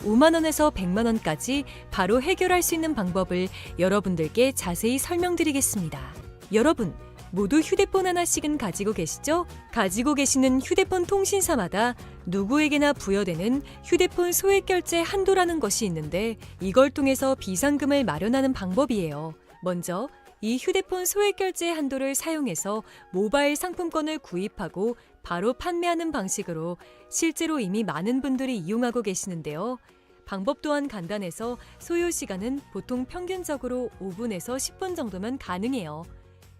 5만 원에서 100만 원까지 바로 해결할 수 있는 방법을 여러분들께 자세히 설명드리겠습니다. 여러분, 모두 휴대폰 하나씩은 가지고 계시죠? 가지고 계시는 휴대폰 통신사마다 누구에게나 부여되는 휴대폰 소액결제 한도라는 것이 있는데 이걸 통해서 비상금을 마련하는 방법이에요. 먼저 이 휴대폰 소액결제 한도를 사용해서 모바일 상품권을 구입하고 바로 판매하는 방식으로 실제로 이미 많은 분들이 이용하고 계시는데요. 방법 또한 간단해서 소요 시간은 보통 평균적으로 5분에서 10분 정도면 가능해요.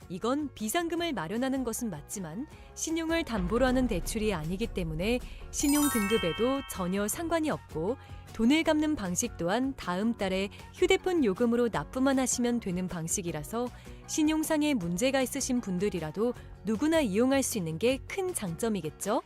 이건 비상금을 마련하는 것은 맞지만 신용을 담보로 하는 대출이 아니기 때문에 신용 등급에도 전혀 상관이 없고 돈을 갚는 방식 또한 다음 달에 휴대폰 요금으로 납부만 하시면 되는 방식이라서 신용상의 문제가 있으신 분들이라도 누구나 이용할 수 있는 게 큰 장점이겠죠?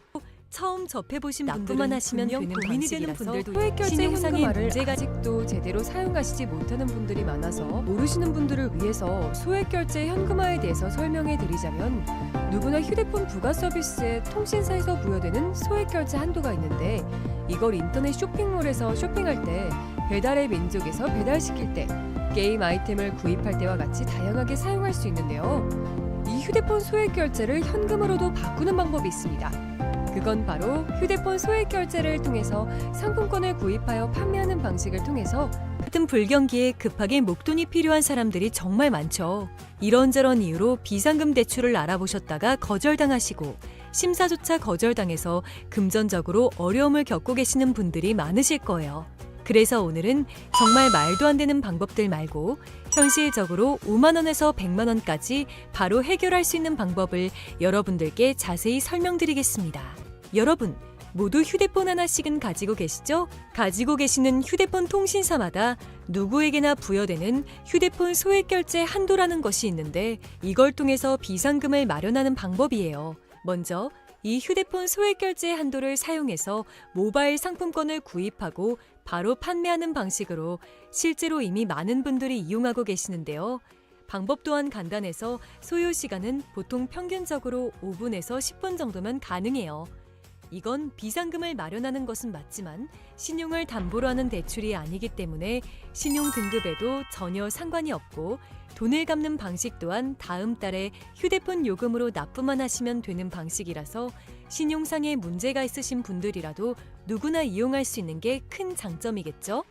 처음 접해보신 분들만 하시면 되는 고민이 되는 방식이라서 분들도 소액결제 신용상의 현금화를 문제가 아직도 제대로 사용하시지 못하는 분들이 많아서 모르시는 분들을 위해서 소액결제 현금화에 대해서 설명해 드리자면 누구나 휴대폰 부가 서비스에 통신사에서 부여되는 소액결제 한도가 있는데 이걸 인터넷 쇼핑몰에서 쇼핑할 때 배달의 민족에서 배달시킬 때 게임 아이템을 구입할 때와 같이 다양하게 사용할 수 있는데요. 이 휴대폰 소액결제를 현금으로도 바꾸는 방법이 있습니다. 그건 바로 휴대폰 소액결제를 통해서 상품권을 구입하여 판매하는 방식을 통해서 같은 불경기에 급하게 목돈이 필요한 사람들이 정말 많죠. 이런저런 이유로 비상금 대출을 알아보셨다가 거절당하시고 심사조차 거절당해서 금전적으로 어려움을 겪고 계시는 분들이 많으실 거예요. 그래서 오늘은 정말 말도 안 되는 방법들 말고 현실적으로 5만 원에서 100만 원까지 바로 해결할 수 있는 방법을 여러분들께 자세히 설명드리겠습니다. 여러분, 모두 휴대폰 하나씩은 가지고 계시죠? 가지고 계시는 휴대폰 통신사마다 누구에게나 부여되는 휴대폰 소액결제 한도라는 것이 있는데 이걸 통해서 비상금을 마련하는 방법이에요. 먼저 이 휴대폰 소액결제 한도를 사용해서 모바일 상품권을 구입하고 바로 판매하는 방식으로 실제로 이미 많은 분들이 이용하고 계시는데요. 방법 또한 간단해서 소요 시간은 보통 평균적으로 5분에서 10분 정도면 가능해요. 이건 비상금을 마련하는 것은 맞지만 신용을 담보로 하는 대출이 아니기 때문에 신용 등급에도 전혀 상관이 없고 돈을 갚는 방식 또한 다음 달에 휴대폰 요금으로 납부만 하시면 되는 방식이라서 신용상의 문제가 있으신 분들이라도 누구나 이용할 수 있는 게 큰 장점이겠죠?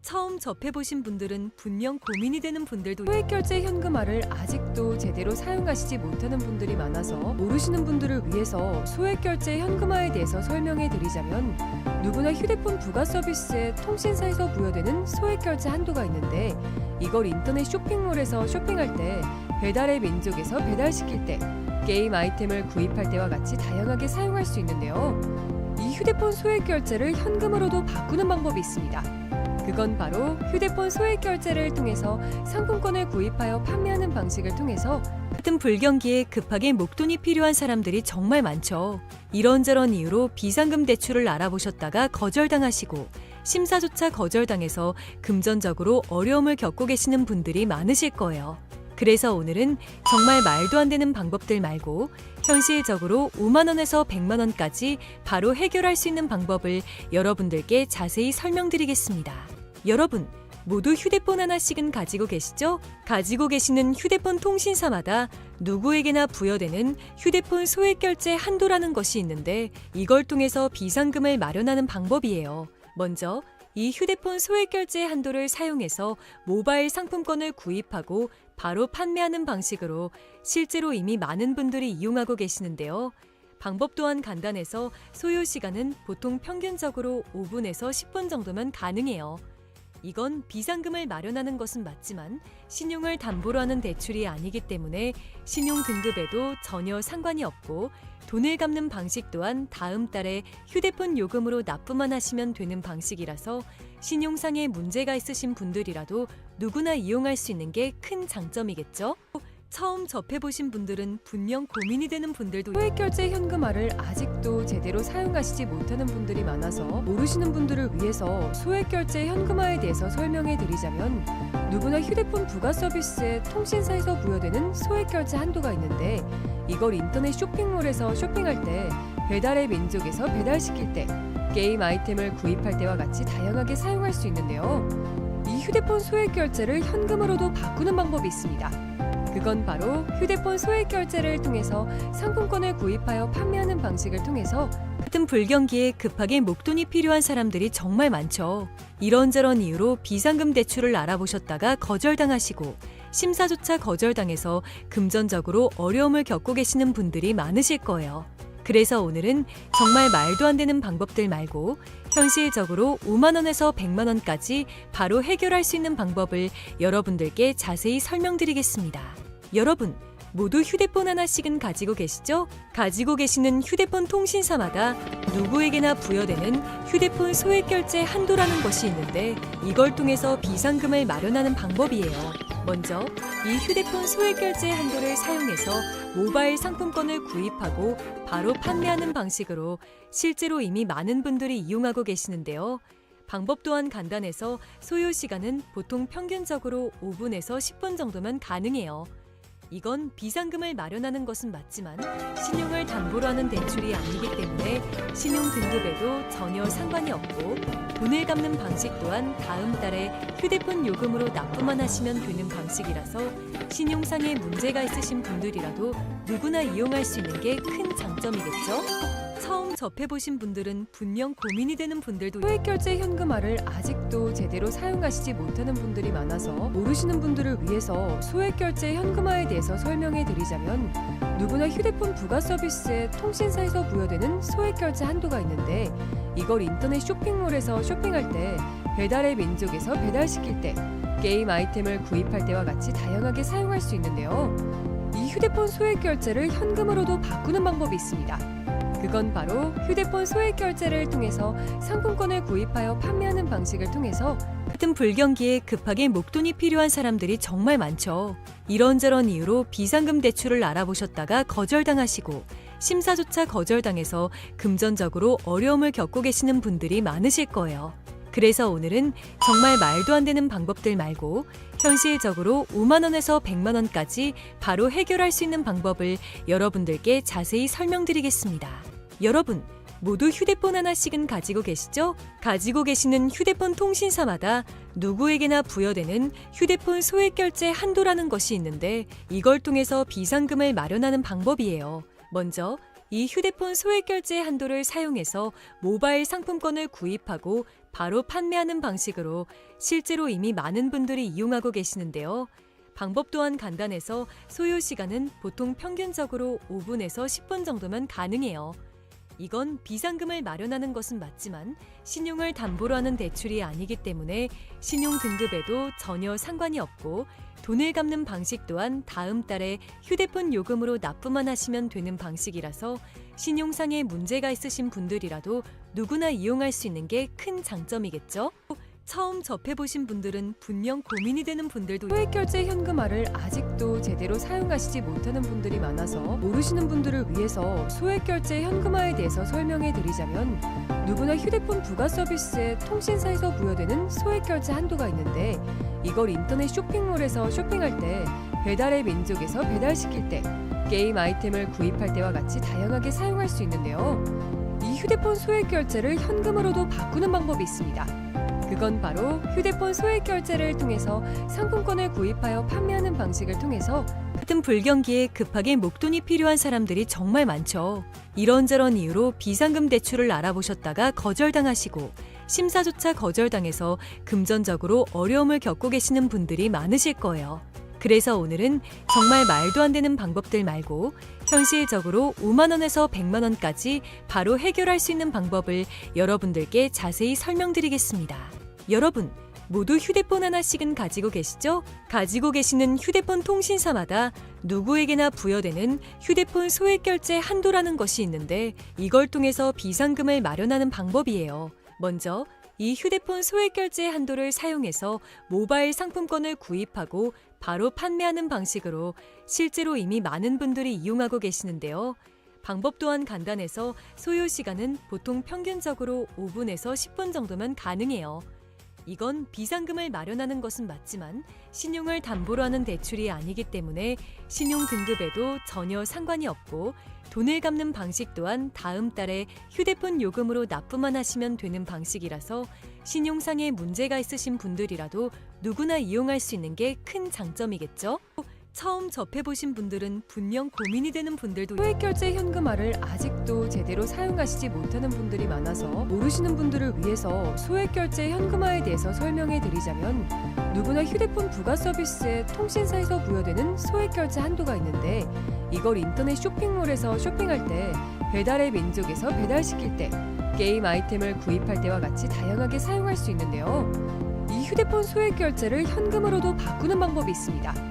처음 접해보신 분들은 분명 고민이 되는 분들도 소액결제 현금화를 아직도 제대로 사용하시지 못하는 분들이 많아서 모르시는 분들을 위해서 소액결제 현금화에 대해서 설명해 드리자면 누구나 휴대폰 부가 서비스에 통신사에서 부여되는 소액결제 한도가 있는데 이걸 인터넷 쇼핑몰에서 쇼핑할 때 배달의 민족에서 배달시킬 때 게임 아이템을 구입할 때와 같이 다양하게 사용할 수 있는데요. 이 휴대폰 소액결제를 현금으로도 바꾸는 방법이 있습니다. 그건 바로 휴대폰 소액결제를 통해서 상품권을 구입하여 판매하는 방식을 통해서 같은 불경기에 급하게 목돈이 필요한 사람들이 정말 많죠. 이런저런 이유로 비상금 대출을 알아보셨다가 거절당하시고 심사조차 거절당해서 금전적으로 어려움을 겪고 계시는 분들이 많으실 거예요. 그래서 오늘은 정말 말도 안 되는 방법들 말고 현실적으로 5만 원에서 100만 원까지 바로 해결할 수 있는 방법을 여러분들께 자세히 설명드리겠습니다. 여러분, 모두 휴대폰 하나씩은 가지고 계시죠? 가지고 계시는 휴대폰 통신사마다 누구에게나 부여되는 휴대폰 소액결제 한도라는 것이 있는데 이걸 통해서 비상금을 마련하는 방법이에요. 먼저 이 휴대폰 소액결제 한도를 사용해서 모바일 상품권을 구입하고 바로 판매하는 방식으로 실제로 이미 많은 분들이 이용하고 계시는데요. 방법 또한 간단해서 소요 시간은 보통 평균적으로 5분에서 10분 정도면 가능해요. 이건 비상금을 마련하는 것은 맞지만 신용을 담보로 하는 대출이 아니기 때문에 신용 등급에도 전혀 상관이 없고 돈을 갚는 방식 또한 다음 달에 휴대폰 요금으로 납부만 하시면 되는 방식이라서 신용상의 문제가 있으신 분들이라도 누구나 이용할 수 있는 게 큰 장점이겠죠? 처음 접해보신 분들은 분명 고민이 되는 분들도 소액결제 현금화를 아직도 제대로 사용하시지 못하는 분들이 많아서 모르시는 분들을 위해서 소액결제 현금화에 대해서 설명해 드리자면 누구나 휴대폰 부가 서비스에 통신사에서 부여되는 소액결제 한도가 있는데 이걸 인터넷 쇼핑몰에서 쇼핑할 때 배달의 민족에서 배달시킬 때 게임 아이템을 구입할 때와 같이 다양하게 사용할 수 있는데요. 이 휴대폰 소액 결제를 현금으로도 바꾸는 방법이 있습니다. 그건 바로 휴대폰 소액 결제를 통해서 상품권을 구입하여 판매하는 방식을 통해서 같은 불경기에 급하게 목돈이 필요한 사람들이 정말 많죠. 이런저런 이유로 비상금 대출을 알아보셨다가 거절당하시고 심사조차 거절당해서 금전적으로 어려움을 겪고 계시는 분들이 많으실 거예요. 그래서 오늘은 정말 말도 안 되는 방법들 말고 현실적으로 5만 원에서 100만 원까지 바로 해결할 수 있는 방법을 여러분들께 자세히 설명드리겠습니다. 여러분, 모두 휴대폰 하나씩은 가지고 계시죠? 가지고 계시는 휴대폰 통신사마다 누구에게나 부여되는 휴대폰 소액 결제 한도라는 것이 있는데 이걸 통해서 비상금을 마련하는 방법이에요. 먼저 이 휴대폰 소액 결제 한도를 사용해서 모바일 상품권을 구입하고 바로 판매하는 방식으로 실제로 이미 많은 분들이 이용하고 계시는데요. 방법 또한 간단해서 소요 시간은 보통 평균적으로 5분에서 10분 정도면 가능해요. 이건 비상금을 마련하는 것은 맞지만 신용을 담보로 하는 대출이 아니기 때문에 신용 등급에도 전혀 상관이 없고 돈을 갚는 방식 또한 다음 달에 휴대폰 요금으로 납부만 하시면 되는 방식이라서 신용상의 문제가 있으신 분들이라도 누구나 이용할 수 있는 게 큰 장점이겠죠? 처음 접해보신 분들은 분명 고민이 되는 분들도 소액 결제 현금화를 아직도 제대로 사용하시지 못하는 분들이 많아서 모르시는 분들을 위해서 소액 결제 현금화에 대해서 설명해 드리자면 누구나 휴대폰 부가 서비스에 통신사에서 부여되는 소액 결제 한도가 있는데 이걸 인터넷 쇼핑몰에서 쇼핑할 때 배달의 민족에서 배달시킬 때 게임 아이템을 구입할 때와 같이 다양하게 사용할 수 있는데요. 이 휴대폰 소액 결제를 현금으로도 바꾸는 방법이 있습니다. 그건 바로 휴대폰 소액 결제를 통해서 상품권을 구입하여 판매하는 방식을 통해서 같은 불경기에 급하게 목돈이 필요한 사람들이 정말 많죠. 이런저런 이유로 비상금 대출을 알아보셨다가 거절당하시고 심사조차 거절당해서 금전적으로 어려움을 겪고 계시는 분들이 많으실 거예요. 그래서 오늘은 정말 말도 안 되는 방법들 말고 현실적으로 5만 원에서 100만 원까지 바로 해결할 수 있는 방법을 여러분들께 자세히 설명드리겠습니다. 여러분, 모두 휴대폰 하나씩은 가지고 계시죠? 가지고 계시는 휴대폰 통신사마다 누구에게나 부여되는 휴대폰 소액 결제 한도라는 것이 있는데 이걸 통해서 비상금을 마련하는 방법이에요. 먼저 이 휴대폰 소액 결제 한도를 사용해서 모바일 상품권을 구입하고 바로 판매하는 방식으로 실제로 이미 많은 분들이 이용하고 계시는데요. 방법 또한 간단해서 소요 시간은 보통 평균적으로 5분에서 10분 정도면 가능해요. 이건 비상금을 마련하는 것은 맞지만 신용을 담보로 하는 대출이 아니기 때문에 신용 등급에도 전혀 상관이 없고 돈을 갚는 방식 또한 다음 달에 휴대폰 요금으로 납부만 하시면 되는 방식이라서 신용상의 문제가 있으신 분들이라도 누구나 이용할 수 있는 게 큰 장점이겠죠? 처음 접해보신 분들은 분명 고민이 되는 분들도 소액 결제 현금화를 아직도 제대로 사용하시지 못하는 분들이 많아서 모르시는 분들을 위해서 소액 결제 현금화에 대해서 설명해 드리자면 누구나 휴대폰 부가 서비스에 통신사에서 부여되는 소액 결제 한도가 있는데 이걸 인터넷 쇼핑몰에서 쇼핑할 때 배달의 민족에서 배달시킬 때 게임 아이템을 구입할 때와 같이 다양하게 사용할 수 있는데요. 이 휴대폰 소액 결제를 현금으로도 바꾸는 방법이 있습니다. 그건 바로 휴대폰 소액 결제를 통해서 상품권을 구입하여 판매하는 방식을 통해서 같은 불경기에 급하게 목돈이 필요한 사람들이 정말 많죠. 이런저런 이유로 비상금 대출을 알아보셨다가 거절당하시고 심사조차 거절당해서 금전적으로 어려움을 겪고 계시는 분들이 많으실 거예요. 그래서 오늘은 정말 말도 안 되는 방법들 말고 현실적으로 5만 원에서 100만 원까지 바로 해결할 수 있는 방법을 여러분들께 자세히 설명드리겠습니다. 여러분, 모두 휴대폰 하나씩은 가지고 계시죠? 가지고 계시는 휴대폰 통신사마다 누구에게나 부여되는 휴대폰 소액 결제 한도라는 것이 있는데 이걸 통해서 비상금을 마련하는 방법이에요. 먼저 이 휴대폰 소액 결제 한도를 사용해서 모바일 상품권을 구입하고 바로 판매하는 방식으로 실제로 이미 많은 분들이 이용하고 계시는데요. 방법 또한 간단해서 소요 시간은 보통 평균적으로 5분에서 10분 정도면 가능해요. 이건 비상금을 마련하는 것은 맞지만 신용을 담보로 하는 대출이 아니기 때문에 신용 등급에도 전혀 상관이 없고 돈을 갚는 방식 또한 다음 달에 휴대폰 요금으로 납부만 하시면 되는 방식이라서 신용상에 문제가 있으신 분들이라도 누구나 이용할 수 있는 게 큰 장점이겠죠? 처음 접해보신 분들은 분명 고민이 되는 분들도 소액결제 현금화를 아직도 제대로 사용하시지 못하는 분들이 많아서 모르시는 분들을 위해서 소액결제 현금화에 대해서 설명해 드리자면 누구나 휴대폰 부가 서비스에 통신사에서 부여되는 소액결제 한도가 있는데 이걸 인터넷 쇼핑몰에서 쇼핑할 때 배달의 민족에서 배달시킬 때 게임 아이템을 구입할 때와 같이 다양하게 사용할 수 있는데요. 이 휴대폰 소액결제를 현금으로도 바꾸는 방법이 있습니다.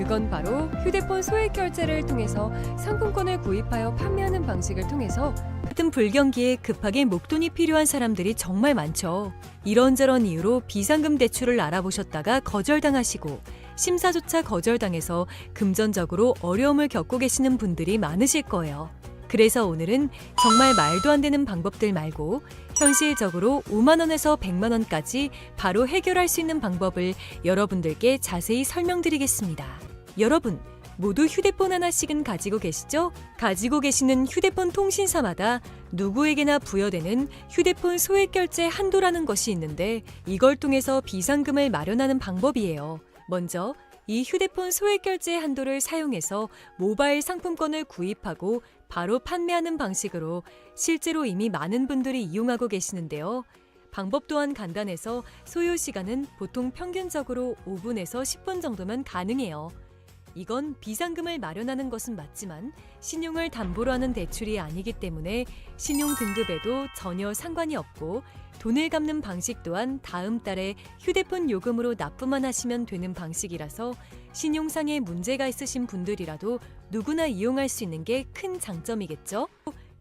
그건 바로 휴대폰 소액결제를 통해서 상품권을 구입하여 판매하는 방식을 통해서 같은 불경기에 급하게 목돈이 필요한 사람들이 정말 많죠. 이런저런 이유로 비상금 대출을 알아보셨다가 거절당하시고 심사조차 거절당해서 금전적으로 어려움을 겪고 계시는 분들이 많으실 거예요. 그래서 오늘은 정말 말도 안 되는 방법들 말고 현실적으로 5만 원에서 100만 원까지 바로 해결할 수 있는 방법을 여러분들께 자세히 설명드리겠습니다. 여러분, 모두 휴대폰 하나씩은 가지고 계시죠? 가지고 계시는 휴대폰 통신사마다 누구에게나 부여되는 휴대폰 소액결제 한도라는 것이 있는데 이걸 통해서 비상금을 마련하는 방법이에요. 먼저 이 휴대폰 소액결제 한도를 사용해서 모바일 상품권을 구입하고 바로 판매하는 방식으로 실제로 이미 많은 분들이 이용하고 계시는데요. 방법 또한 간단해서 소요 시간은 보통 평균적으로 5분에서 10분 정도면 가능해요. 이건 비상금을 마련하는 것은 맞지만 신용을 담보로 하는 대출이 아니기 때문에 신용 등급에도 전혀 상관이 없고 돈을 갚는 방식 또한 다음 달에 휴대폰 요금으로 납부만 하시면 되는 방식이라서 신용상에 문제가 있으신 분들이라도 누구나 이용할 수 있는 게 큰 장점이겠죠?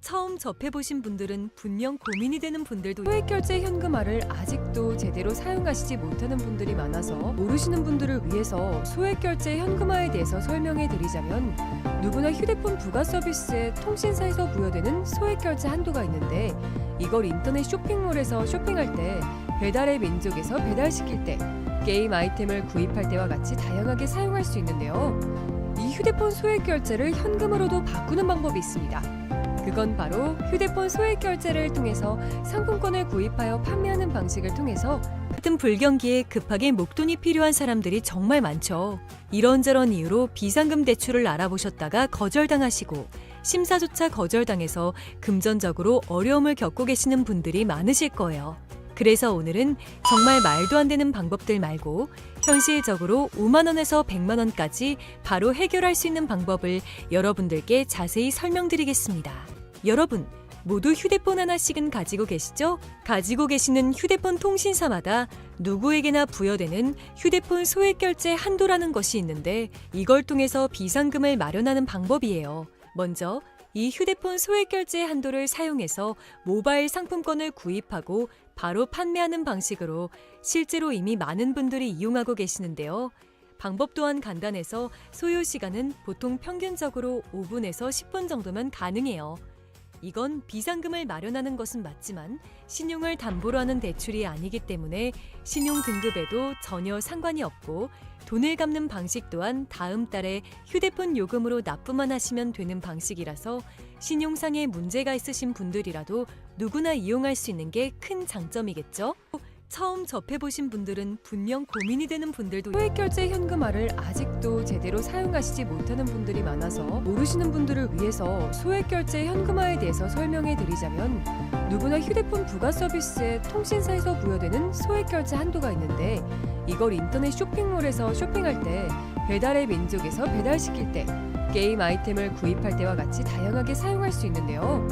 처음 접해보신 분들은 분명 고민이 되는 분들도 소액결제 현금화를 아직도 제대로 사용하시지 못하는 분들이 많아서 모르시는 분들을 위해서 소액결제 현금화에 대해서 설명해 드리자면 누구나 휴대폰 부가 서비스에 통신사에서 부여되는 소액결제 한도가 있는데 이걸 인터넷 쇼핑몰에서 쇼핑할 때 배달의 민족에서 배달시킬 때 게임 아이템을 구입할 때와 같이 다양하게 사용할 수 있는데요. 이 휴대폰 소액결제를 현금으로도 바꾸는 방법이 있습니다. 그건 바로 휴대폰 소액결제를 통해서 상품권을 구입하여 판매하는 방식을 통해서 같은 불경기에 급하게 목돈이 필요한 사람들이 정말 많죠. 이런저런 이유로 비상금 대출을 알아보셨다가 거절당하시고 심사조차 거절당해서 금전적으로 어려움을 겪고 계시는 분들이 많으실 거예요. 그래서 오늘은 정말 말도 안 되는 방법들 말고 현실적으로 5만 원에서 100만 원까지 바로 해결할 수 있는 방법을 여러분들께 자세히 설명드리겠습니다. 여러분, 모두 휴대폰 하나씩은 가지고 계시죠? 가지고 계시는 휴대폰 통신사마다 누구에게나 부여되는 휴대폰 소액결제 한도라는 것이 있는데 이걸 통해서 비상금을 마련하는 방법이에요. 먼저 이 휴대폰 소액결제 한도를 사용해서 모바일 상품권을 구입하고 바로 판매하는 방식으로 실제로 이미 많은 분들이 이용하고 계시는데요. 방법 또한 간단해서 소요 시간은 보통 평균적으로 5분에서 10분 정도면 가능해요. 이건 비상금을 마련하는 것은 맞지만 신용을 담보로 하는 대출이 아니기 때문에 신용 등급에도 전혀 상관이 없고 돈을 갚는 방식 또한 다음 달에 휴대폰 요금으로 납부만 하시면 되는 방식이라서 신용상에 문제가 있으신 분들이라도 누구나 이용할 수 있는 게 큰 장점이겠죠? 처음 접해보신 분들은 분명 고민이 되는 분들도 소액결제 현금화를 아직도 제대로 사용하시지 못하는 분들이 많아서 모르시는 분들을 위해서 소액결제 현금화에 대해서 설명해 드리자면 누구나 휴대폰 부가 서비스에 통신사에서 부여되는 소액결제 한도가 있는데 이걸 인터넷 쇼핑몰에서 쇼핑할 때 배달의 민족에서 배달시킬 때 게임 아이템을 구입할 때와 같이 다양하게 사용할 수 있는데요.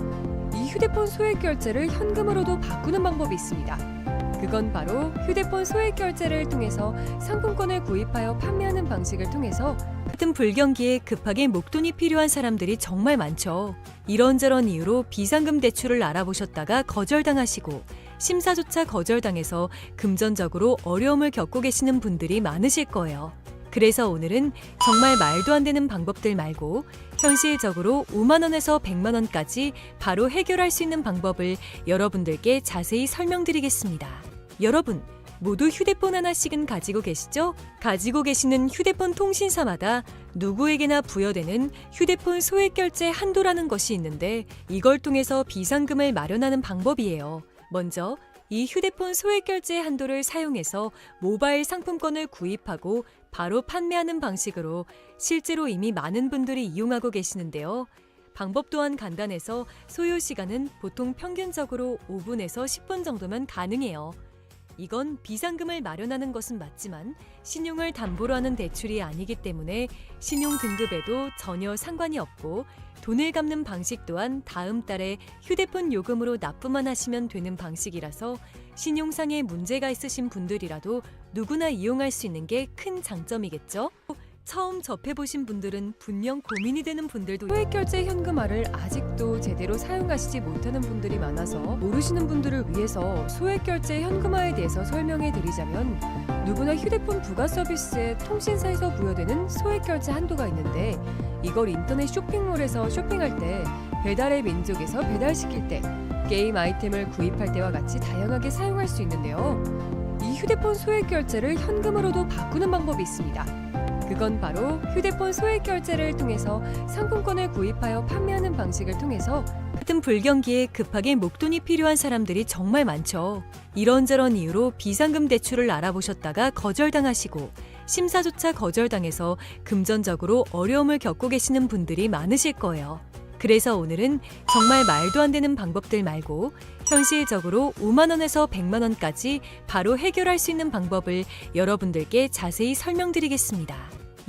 이 휴대폰 소액결제를 현금으로도 바꾸는 방법이 있습니다. 그건 바로 휴대폰 소액결제를 통해서 상품권을 구입하여 판매하는 방식을 통해서 같은 불경기에 급하게 목돈이 필요한 사람들이 정말 많죠. 이런저런 이유로 비상금 대출을 알아보셨다가 거절당하시고 심사조차 거절당해서 금전적으로 어려움을 겪고 계시는 분들이 많으실 거예요. 그래서 오늘은 정말 말도 안 되는 방법들 말고 현실적으로 5만 원에서 100만 원까지 바로 해결할 수 있는 방법을 여러분들께 자세히 설명드리겠습니다. 여러분, 모두 휴대폰 하나씩은 가지고 계시죠? 가지고 계시는 휴대폰 통신사마다 누구에게나 부여되는 휴대폰 소액결제 한도라는 것이 있는데 이걸 통해서 비상금을 마련하는 방법이에요. 먼저 이 휴대폰 소액결제 한도를 사용해서 모바일 상품권을 구입하고 바로 판매하는 방식으로 실제로 이미 많은 분들이 이용하고 계시는데요. 방법 또한 간단해서 소요 시간은 보통 평균적으로 5분에서 10분 정도면 가능해요. 이건 비상금을 마련하는 것은 맞지만 신용을 담보로 하는 대출이 아니기 때문에 신용 등급에도 전혀 상관이 없고 돈을 갚는 방식 또한 다음 달에 휴대폰 요금으로 납부만 하시면 되는 방식이라서 신용상에 문제가 있으신 분들이라도 누구나 이용할 수 있는 게 큰 장점이겠죠? 처음 접해보신 분들은 분명 고민이 되는 분들도 소액결제 현금화를 아직도 제대로 사용하시지 못하는 분들이 많아서 모르시는 분들을 위해서 소액결제 현금화에 대해서 설명해 드리자면 누구나 휴대폰 부가 서비스에 통신사에서 부여되는 소액결제 한도가 있는데 이걸 인터넷 쇼핑몰에서 쇼핑할 때 배달의 민족에서 배달시킬 때 게임 아이템을 구입할 때와 같이 다양하게 사용할 수 있는데요. 이 휴대폰 소액결제를 현금으로도 바꾸는 방법이 있습니다. 그건 바로 휴대폰 소액결제를 통해서 상품권을 구입하여 판매하는 방식을 통해서 같은 불경기에 급하게 목돈이 필요한 사람들이 정말 많죠. 이런저런 이유로 비상금 대출을 알아보셨다가 거절당하시고 심사조차 거절당해서 금전적으로 어려움을 겪고 계시는 분들이 많으실 거예요. 그래서 오늘은 정말 말도 안 되는 방법들 말고 현실적으로 5만 원에서 100만 원까지 바로 해결할 수 있는 방법을 여러분들께 자세히 설명드리겠습니다.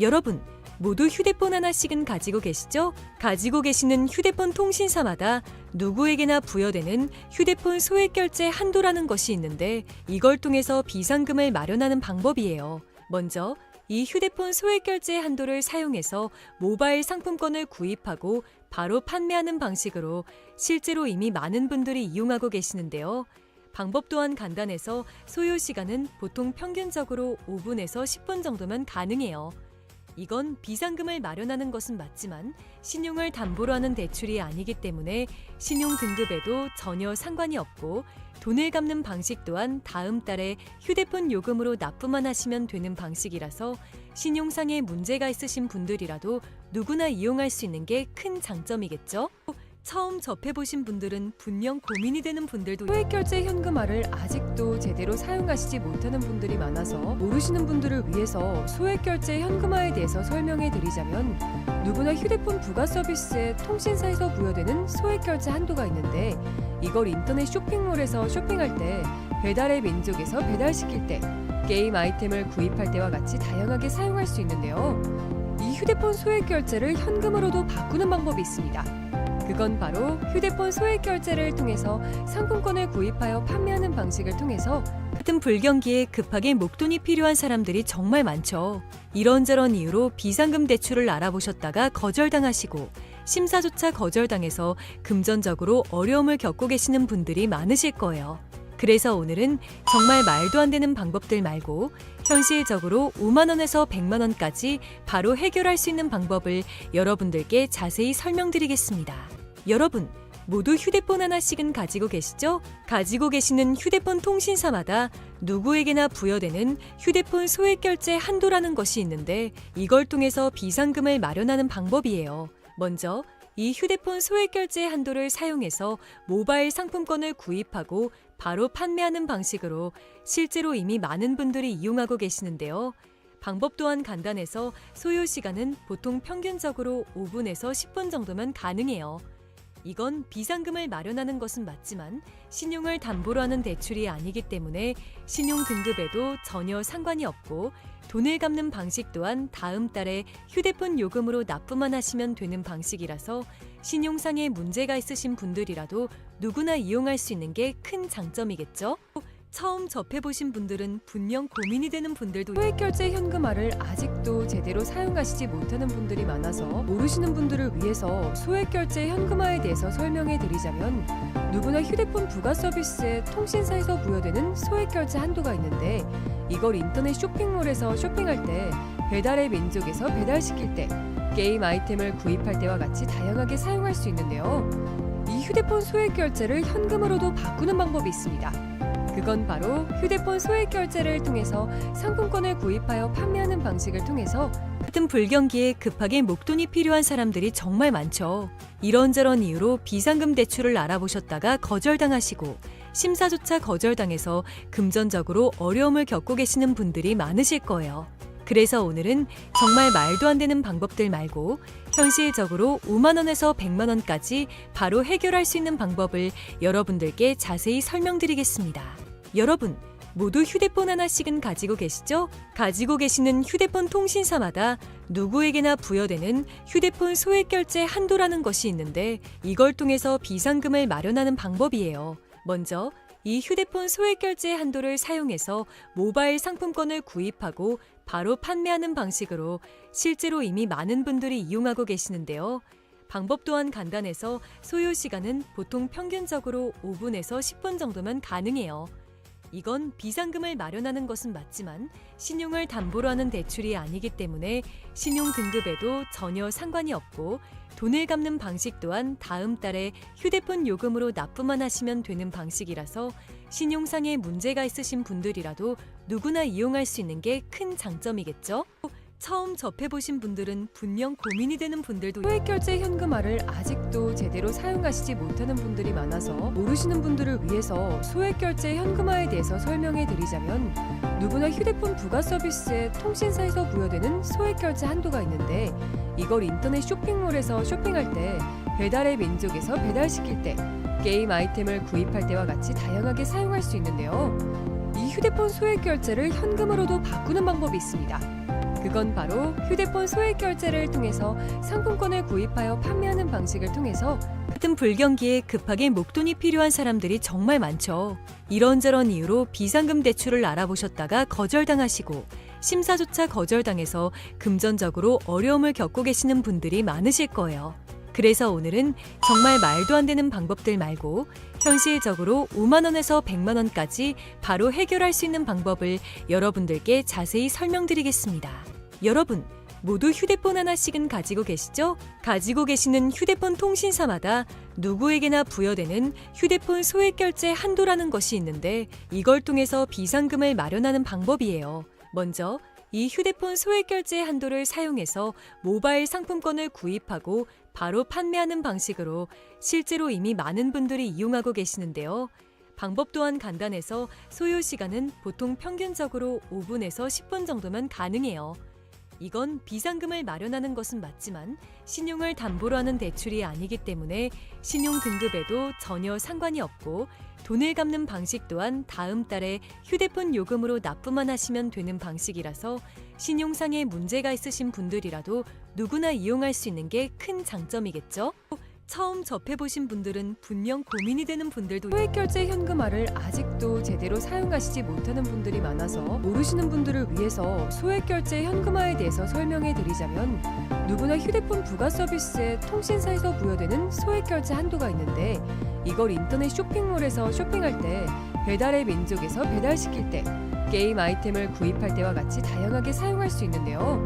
여러분, 모두 휴대폰 하나씩은 가지고 계시죠? 가지고 계시는 휴대폰 통신사마다 누구에게나 부여되는 휴대폰 소액결제 한도라는 것이 있는데 이걸 통해서 비상금을 마련하는 방법이에요. 먼저 이 휴대폰 소액결제 한도를 사용해서 모바일 상품권을 구입하고 바로 판매하는 방식으로 실제로 이미 많은 분들이 이용하고 계시는데요. 방법 또한 간단해서 소요 시간은 보통 평균적으로 5분에서 10분 정도면 가능해요. 이건 비상금을 마련하는 것은 맞지만 신용을 담보로 하는 대출이 아니기 때문에 신용 등급에도 전혀 상관이 없고 돈을 갚는 방식 또한 다음 달에 휴대폰 요금으로 납부만 하시면 되는 방식이라서 신용상에 문제가 있으신 분들이라도 누구나 이용할 수 있는 게 큰 장점이겠죠? 처음 접해보신 분들은 분명 고민이 되는 분들도 소액결제 현금화를 아직도 제대로 사용하시지 못하는 분들이 많아서 모르시는 분들을 위해서 소액결제 현금화에 대해서 설명해 드리자면 누구나 휴대폰 부가 서비스에 통신사에서 부여되는 소액결제 한도가 있는데 이걸 인터넷 쇼핑몰에서 쇼핑할 때 배달의 민족에서 배달시킬 때 게임 아이템을 구입할 때와 같이 다양하게 사용할 수 있는데요. 이 휴대폰 소액결제를 현금으로도 바꾸는 방법이 있습니다. 그건 바로 휴대폰 소액결제를 통해서 상품권을 구입하여 판매하는 방식을 통해서 같은 불경기에 급하게 목돈이 필요한 사람들이 정말 많죠. 이런저런 이유로 비상금 대출을 알아보셨다가 거절당하시고 심사조차 거절당해서 금전적으로 어려움을 겪고 계시는 분들이 많으실 거예요. 그래서 오늘은 정말 말도 안 되는 방법들 말고 현실적으로 5만 원에서 100만 원까지 바로 해결할 수 있는 방법을 여러분들께 자세히 설명드리겠습니다. 여러분, 모두 휴대폰 하나씩은 가지고 계시죠? 가지고 계시는 휴대폰 통신사마다 누구에게나 부여되는 휴대폰 소액결제 한도라는 것이 있는데 이걸 통해서 비상금을 마련하는 방법이에요. 먼저 이 휴대폰 소액결제 한도를 사용해서 모바일 상품권을 구입하고 바로 판매하는 방식으로 실제로 이미 많은 분들이 이용하고 계시는데요. 방법 또한 간단해서 소요 시간은 보통 평균적으로 5분에서 10분 정도면 가능해요. 이건 비상금을 마련하는 것은 맞지만 신용을 담보로 하는 대출이 아니기 때문에 신용 등급에도 전혀 상관이 없고 돈을 갚는 방식 또한 다음 달에 휴대폰 요금으로 납부만 하시면 되는 방식이라서 신용상에 문제가 있으신 분들이라도 누구나 이용할 수 있는 게 큰 장점이겠죠? 처음 접해보신 분들은 분명 고민이 되는 분들도 소액결제 현금화를 아직도 제대로 사용하시지 못하는 분들이 많아서 모르시는 분들을 위해서 소액결제 현금화에 대해서 설명해 드리자면 누구나 휴대폰 부가 서비스에 통신사에서 부여되는 소액결제 한도가 있는데 이걸 인터넷 쇼핑몰에서 쇼핑할 때 배달의 민족에서 배달시킬 때 게임 아이템을 구입할 때와 같이 다양하게 사용할 수 있는데요. 이 휴대폰 소액결제를 현금으로도 바꾸는 방법이 있습니다. 그건 바로 휴대폰 소액 결제를 통해서 상품권을 구입하여 판매하는 방식을 통해서 같은 불경기에 급하게 목돈이 필요한 사람들이 정말 많죠. 이런저런 이유로 비상금 대출을 알아보셨다가 거절당하시고 심사조차 거절당해서 금전적으로 어려움을 겪고 계시는 분들이 많으실 거예요. 그래서 오늘은 정말 말도 안 되는 방법들 말고 현실적으로 5만 원에서 100만 원까지 바로 해결할 수 있는 방법을 여러분들께 자세히 설명드리겠습니다. 여러분, 모두 휴대폰 하나씩은 가지고 계시죠? 가지고 계시는 휴대폰 통신사마다 누구에게나 부여되는 휴대폰 소액 결제 한도라는 것이 있는데 이걸 통해서 비상금을 마련하는 방법이에요. 먼저 이 휴대폰 소액 결제 한도를 사용해서 모바일 상품권을 구입하고 바로 판매하는 방식으로 실제로 이미 많은 분들이 이용하고 계시는데요. 방법 또한 간단해서 소요 시간은 보통 평균적으로 5분에서 10분 정도면 가능해요. 이건 비상금을 마련하는 것은 맞지만 신용을 담보로 하는 대출이 아니기 때문에 신용 등급에도 전혀 상관이 없고 돈을 갚는 방식 또한 다음 달에 휴대폰 요금으로 납부만 하시면 되는 방식이라서 신용상에 문제가 있으신 분들이라도 누구나 이용할 수 있는 게 큰 장점이겠죠? 처음 접해보신 분들은 분명 고민이 되는 분들도 소액 결제 현금화를 아직도 제대로 사용하시지 못하는 분들이 많아서 모르시는 분들을 위해서 소액 결제 현금화에 대해서 설명해 드리자면 누구나 휴대폰 부가 서비스에 통신사에서 부여되는 소액 결제 한도가 있는데 이걸 인터넷 쇼핑몰에서 쇼핑할 때 배달의 민족에서 배달시킬 때 게임 아이템을 구입할 때와 같이 다양하게 사용할 수 있는데요. 이 휴대폰 소액 결제를 현금으로도 바꾸는 방법이 있습니다. 그건 바로 휴대폰 소액 결제를 통해서 상품권을 구입하여 판매하는 방식을 통해서 같은 불경기에 급하게 목돈이 필요한 사람들이 정말 많죠. 이런저런 이유로 비상금 대출을 알아보셨다가 거절당하시고 심사조차 거절당해서 금전적으로 어려움을 겪고 계시는 분들이 많으실 거예요. 그래서 오늘은 정말 말도 안 되는 방법들 말고 현실적으로 5만 원에서 100만 원까지 바로 해결할 수 있는 방법을 여러분들께 자세히 설명드리겠습니다. 여러분, 모두 휴대폰 하나씩은 가지고 계시죠? 가지고 계시는 휴대폰 통신사마다 누구에게나 부여되는 휴대폰 소액 결제 한도라는 것이 있는데 이걸 통해서 비상금을 마련하는 방법이에요. 먼저 이 휴대폰 소액 결제 한도를 사용해서 모바일 상품권을 구입하고 바로 판매하는 방식으로 실제로 이미 많은 분들이 이용하고 계시는데요. 방법 또한 간단해서 소요 시간은 보통 평균적으로 5분에서 10분 정도면 가능해요. 이건 비상금을 마련하는 것은 맞지만 신용을 담보로 하는 대출이 아니기 때문에 신용 등급에도 전혀 상관이 없고 돈을 갚는 방식 또한 다음 달에 휴대폰 요금으로 납부만 하시면 되는 방식이라서 신용상에 문제가 있으신 분들이라도 누구나 이용할 수 있는 게 큰 장점이겠죠? 처음 접해보신 분들은 분명 고민이 되는 분들도 소액 결제 현금화를 아직도 제대로 사용하시지 못하는 분들이 많아서 모르시는 분들을 위해서 소액 결제 현금화에 대해서 설명해 드리자면 누구나 휴대폰 부가 서비스에 통신사에서 부여되는 소액 결제 한도가 있는데 이걸 인터넷 쇼핑몰에서 쇼핑할 때 배달의 민족에서 배달시킬 때 게임 아이템을 구입할 때와 같이 다양하게 사용할 수 있는데요.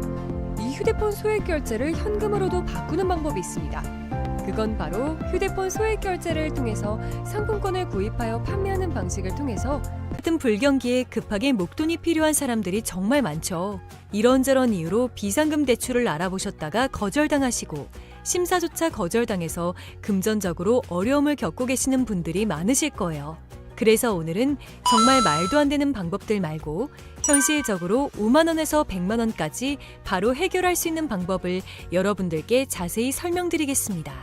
이 휴대폰 소액 결제를 현금으로도 바꾸는 방법이 있습니다. 그건 바로 휴대폰 소액 결제를 통해서 상품권을 구입하여 판매하는 방식을 통해서 같은 불경기에 급하게 목돈이 필요한 사람들이 정말 많죠. 이런저런 이유로 비상금 대출을 알아보셨다가 거절당하시고 심사조차 거절당해서 금전적으로 어려움을 겪고 계시는 분들이 많으실 거예요. 그래서 오늘은 정말 말도 안 되는 방법들 말고 현실적으로 5만 원에서 100만 원까지 바로 해결할 수 있는 방법을 여러분들께 자세히 설명드리겠습니다.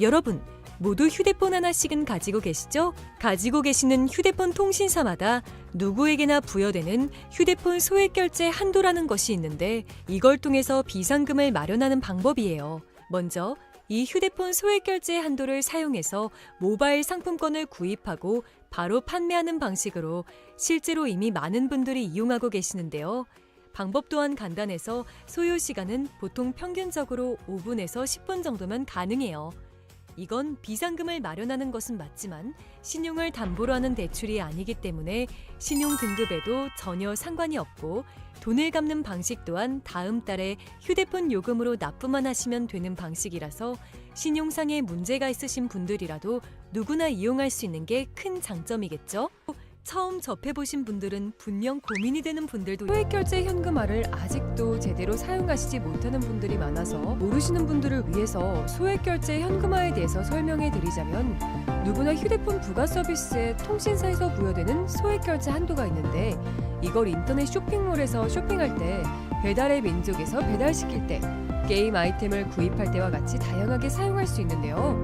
여러분, 모두 휴대폰 하나씩은 가지고 계시죠? 가지고 계시는 휴대폰 통신사마다 누구에게나 부여되는 휴대폰 소액 결제 한도라는 것이 있는데 이걸 통해서 비상금을 마련하는 방법이에요. 먼저 이 휴대폰 소액 결제 한도를 사용해서 모바일 상품권을 구입하고 바로 판매하는 방식으로 실제로 이미 많은 분들이 이용하고 계시는데요. 방법 또한 간단해서 소요 시간은 보통 평균적으로 5분에서 10분 정도면 가능해요. 이건 비상금을 마련하는 것은 맞지만 신용을 담보로 하는 대출이 아니기 때문에 신용 등급에도 전혀 상관이 없고 돈을 갚는 방식 또한 다음 달에 휴대폰 요금으로 납부만 하시면 되는 방식이라서 신용상에 문제가 있으신 분들이라도 누구나 이용할 수 있는 게 큰 장점이겠죠? 처음 접해보신 분들은 분명 고민이 되는 분들도 소액결제 현금화를 아직도 제대로 사용하시지 못하는 분들이 많아서 모르시는 분들을 위해서 소액결제 현금화에 대해서 설명해 드리자면, 누구나 휴대폰 부가 서비스에 통신사에서 부여되는 소액결제 한도가 있는데, 이걸 인터넷 쇼핑몰에서 쇼핑할 때, 배달의 민족에서 배달시킬 때, 게임 아이템을 구입할 때와 같이 다양하게 사용할 수 있는데요.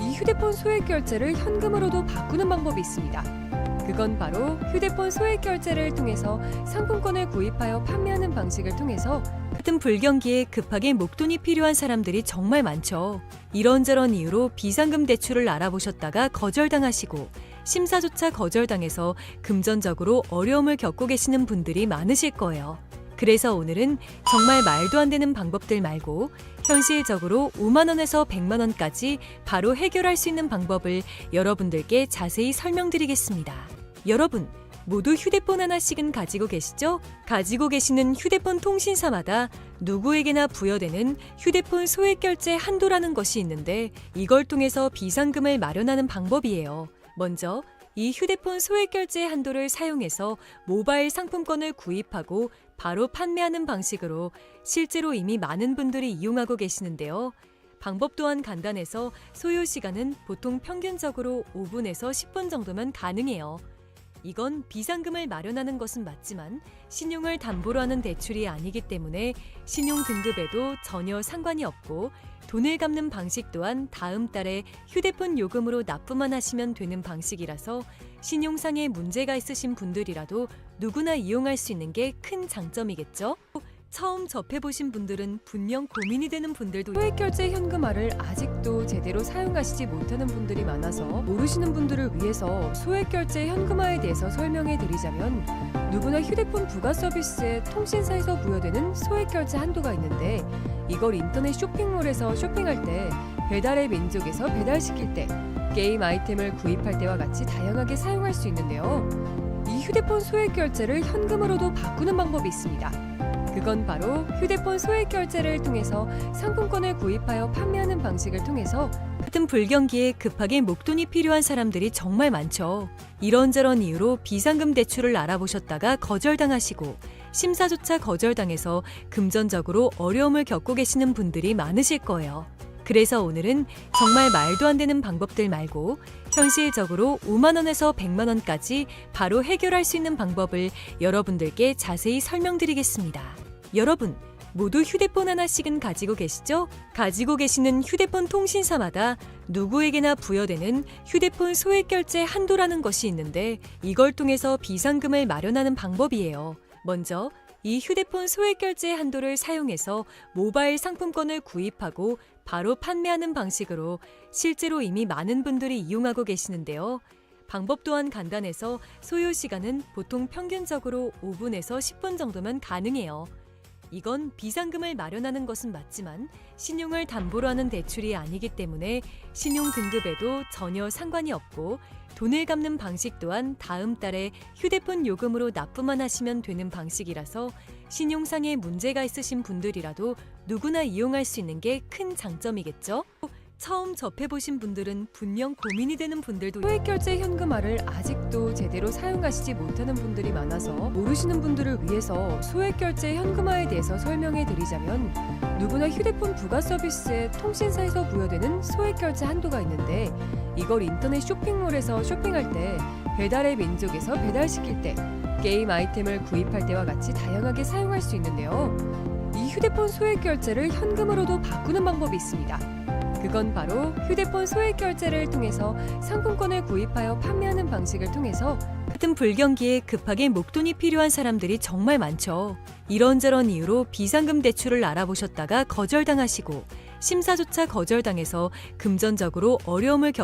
이 휴대폰 소액결제를 현금으로도 바꾸는 방법이 있습니다. 그건 바로 휴대폰 소액결제를 통해서 상품권을 구입하여 판매하는 방식을 통해서 같은 불경기에 급하게 목돈이 필요한 사람들이 정말 많죠. 이런저런 이유로 비상금 대출을 알아보셨다가 거절당하시고 심사조차 거절당해서 금전적으로 어려움을 겪고 계시는 분들이 많으실 거예요. 그래서 오늘은 정말 말도 안 되는 방법들 말고 현실적으로 5만 원에서 100만 원까지 바로 해결할 수 있는 방법을 여러분들께 자세히 설명드리겠습니다. 여러분, 모두 휴대폰 하나씩은 가지고 계시죠? 가지고 계시는 휴대폰 통신사마다 누구에게나 부여되는 휴대폰 소액결제 한도라는 것이 있는데, 이걸 통해서 비상금을 마련하는 방법이에요. 먼저 이 휴대폰 소액결제 한도를 사용해서 모바일 상품권을 구입하고 바로 판매하는 방식으로 실제로 이미 많은 분들이 이용하고 계시는데요. 방법 또한 간단해서 소요 시간은 보통 평균적으로 5분에서 10분 정도면 가능해요. 이건 비상금을 마련하는 것은 맞지만 신용을 담보로 하는 대출이 아니기 때문에 신용 등급에도 전혀 상관이 없고, 돈을 갚는 방식 또한 다음 달에 휴대폰 요금으로 납부만 하시면 되는 방식이라서 신용상의 문제가 있으신 분들이라도 누구나 이용할 수 있는 게 큰 장점이겠죠? 처음 접해보신 분들은 분명 고민이 되는 분들도 소액결제 현금화를 아직도 제대로 사용하시지 못하는 분들이 많아서 모르시는 분들을 위해서 소액결제 현금화에 대해서 설명해 드리자면, 누구나 휴대폰 부가 서비스에 통신사에서 부여되는 소액결제 한도가 있는데, 이걸 인터넷 쇼핑몰에서 쇼핑할 때, 배달의 민족에서 배달시킬 때, 게임 아이템을 구입할 때와 같이 다양하게 사용할 수 있는데요. 이 휴대폰 소액결제를 현금으로도 바꾸는 방법이 있습니다. 그건 바로 휴대폰 소액결제를 통해서 상품권을 구입하여 판매하는 방식을 통해서 같은 불경기에 급하게 목돈이 필요한 사람들이 정말 많죠. 이런저런 이유로 비상금 대출을 알아보셨다가 거절당하시고 심사조차 거절당해서 금전적으로 어려움을 겪고 계시는 분들이 많으실 거예요. 그래서 오늘은 정말 말도 안 되는 방법들 말고 현실적으로 5만 원에서 100만 원까지 바로 해결할 수 있는 방법을 여러분들께 자세히 설명드리겠습니다. 여러분, 모두 휴대폰 하나씩은 가지고 계시죠? 가지고 계시는 휴대폰 통신사마다 누구에게나 부여되는 휴대폰 소액결제 한도라는 것이 있는데, 이걸 통해서 비상금을 마련하는 방법이에요. 먼저 이 휴대폰 소액결제 한도를 사용해서 모바일 상품권을 구입하고 바로 판매하는 방식으로 실제로 이미 많은 분들이 이용하고 계시는데요. 방법 또한 간단해서 소요 시간은 보통 평균적으로 5분에서 10분 정도면 가능해요. 이건 비상금을 마련하는 것은 맞지만 신용을 담보로 하는 대출이 아니기 때문에 신용 등급에도 전혀 상관이 없고, 돈을 갚는 방식 또한 다음 달에 휴대폰 요금으로 납부만 하시면 되는 방식이라서 신용상의 문제가 있으신 분들이라도 누구나 이용할 수 있는 게 큰 장점이겠죠? 처음 접해보신 분들은 분명 고민이 되는 분들도 소액결제 현금화를 아직도 제대로 사용하시지 못하는 분들이 많아서 모르시는 분들을 위해서 소액결제 현금화에 대해서 설명해 드리자면, 누구나 휴대폰 부가 서비스에 통신사에서 부여되는 소액결제 한도가 있는데, 이걸 인터넷 쇼핑몰에서 쇼핑할 때, 배달의 민족에서 배달시킬 때, 게임 아이템을 구입할 때와 같이 다양하게 사용할 수 있는데요. 이 휴대폰 소액결제를 현금으로도 바꾸는 방법이 있습니다. 그건 바로 휴대폰 소액결제를 통해서 상품권을 구입하여 판매하는 방식을 통해서 같은 불경기에 급하게 목돈이 필요한 사람들이 정말 많죠. 이런저런 이유로 비상금 대출을 알아보셨다가 거절당하시고 심사조차 거절당해서 금전적으로 어려움을 겪고